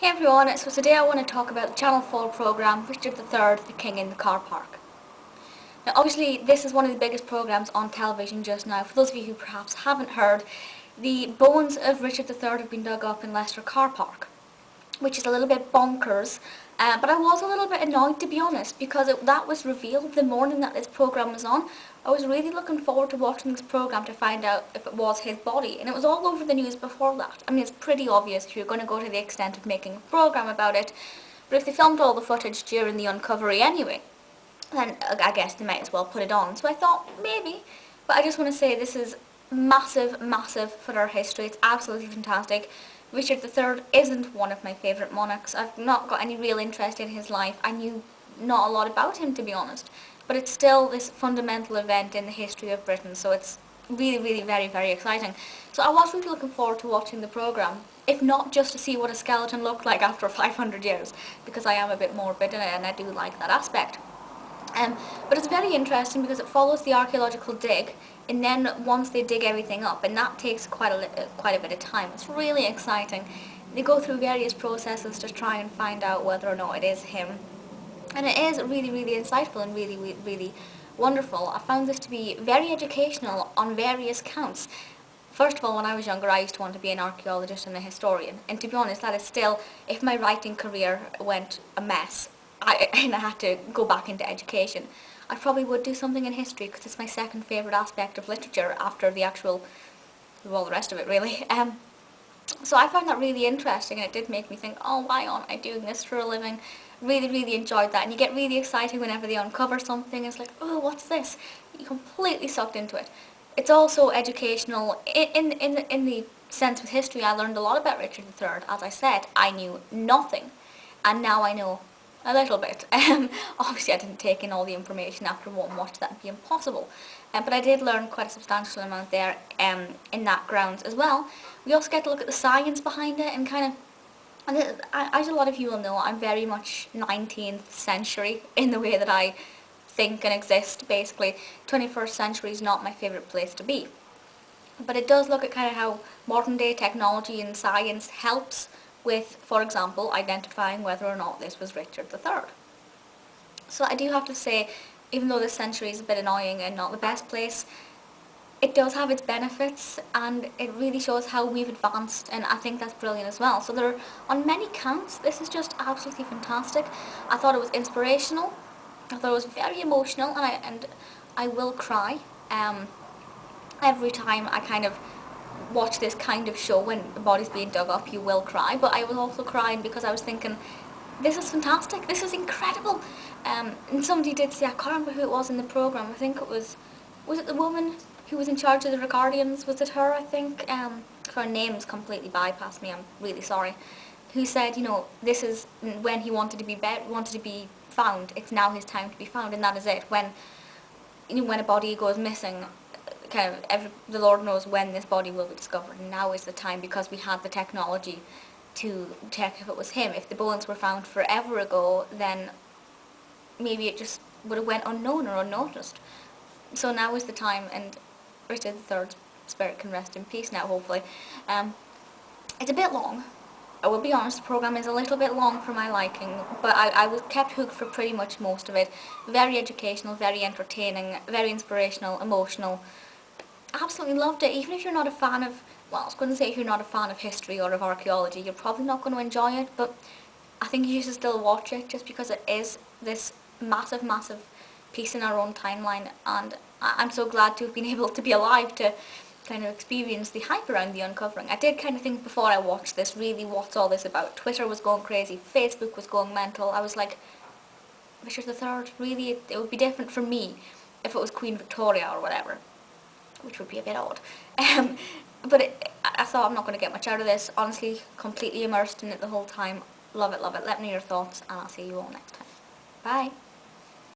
Hey everyone, so today I want to talk about the Channel 4 programme, Richard III, The King in the Car Park. Now obviously this is one of the biggest programmes on television just now. For those of you who perhaps haven't heard, the bones of Richard III have been dug up in Leicester Car Park, which is a little bit bonkers, but I was a little bit annoyed, to be honest, because that was revealed the morning that this programme was on. I was really looking forward to watching this programme to find out if it was his body, and it was all over the news before that. I mean, it's pretty obvious if you're going to go to the extent of making a programme about it, but if they filmed all the footage during the uncovery anyway, then I guess they might as well put it on. So I thought, maybe, but I just want to say this is massive, massive for our history. It's absolutely fantastic. Richard III isn't one of my favourite monarchs. I've not got any real interest in his life. I knew not a lot about him, to be honest. But it's still this fundamental event in the history of Britain, so it's really, really very, very exciting. So I was really looking forward to watching the programme, if not just to see what a skeleton looked like after 500 years, because I am a bit morbid in it and I do like that aspect. But it's very interesting because it follows the archaeological dig, and then once they dig everything up, and that takes quite a bit of time. It's really exciting. They go through various processes to try and find out whether or not it is him, and it is really, really insightful and really, really, really wonderful. I found this to be very educational on various counts. First of all, when I was younger, I used to want to be an archaeologist and a historian. And to be honest, that is still, if my writing career went a mess, and I had to go back into education, I probably would do something in history because it's my second favourite aspect of literature after the actual, well, the rest of it really. So I found that really interesting, and it did make me think, oh, why aren't I doing this for a living? Really, really enjoyed that, and you get really excited whenever they uncover something. It's like, oh, what's this? You're completely sucked into it. It's also educational in the sense with history. I learned a lot about Richard III. As I said, I knew nothing, and now I know a little bit. Obviously, I didn't take in all the information after one watch. That would be impossible. But I did learn quite a substantial amount there in that grounds as well. We also get to look at the science behind it and kind of, and as a lot of you will know, I'm very much 19th century in the way that I think and exist, basically. 21st century is not my favourite place to be. But it does look at kind of how modern day technology and science helps with, for example, identifying whether or not this was Richard III. So I do have to say, even though this century is a bit annoying and not the best place, it does have its benefits, and it really shows how we've advanced, and I think that's brilliant as well. So on many counts, this is just absolutely fantastic. I thought it was inspirational. I thought it was very emotional, and I will cry every time I kind of watch this kind of show. When the body's being dug up, you will cry, but I was also crying because I was thinking, this is fantastic, this is incredible. And somebody did say, I can't remember who it was in the programme, I think it was it the woman who was in charge of the Ricardians? Was it her, I think? Her name's completely bypassed me, I'm really sorry. Who said, this is when he wanted to be found, it's now his time to be found, and that is it. When a body goes missing, kind of the Lord knows when this body will be discovered, and now is the time, because we had the technology to check if it was him. If the bones were found forever ago, then maybe it just would have went unknown or unnoticed. So now is the time, and Richard III's spirit can rest in peace now, hopefully. It's a bit long. I will be honest, the programme is a little bit long for my liking, but I was kept hooked for pretty much most of it. Very educational, very entertaining, very inspirational, emotional. Absolutely loved it. Even if you're not a fan of, well, I was going to say if you're not a fan of history or of archaeology, you're probably not going to enjoy it, but I think you should still watch it just because it is this massive, massive piece in our own timeline, and I'm so glad to have been able to be alive to kind of experience the hype around the uncovering. I did kind of think before I watched this, really, what's all this about? Twitter was going crazy, Facebook was going mental. I was like, Richard III, really? It would be different for me if it was Queen Victoria or whatever, which would be a bit odd. But I thought, I'm not going to get much out of this. Honestly, completely immersed in it the whole time. Love it, love it. Let me know your thoughts, and I'll see you all next time. Bye.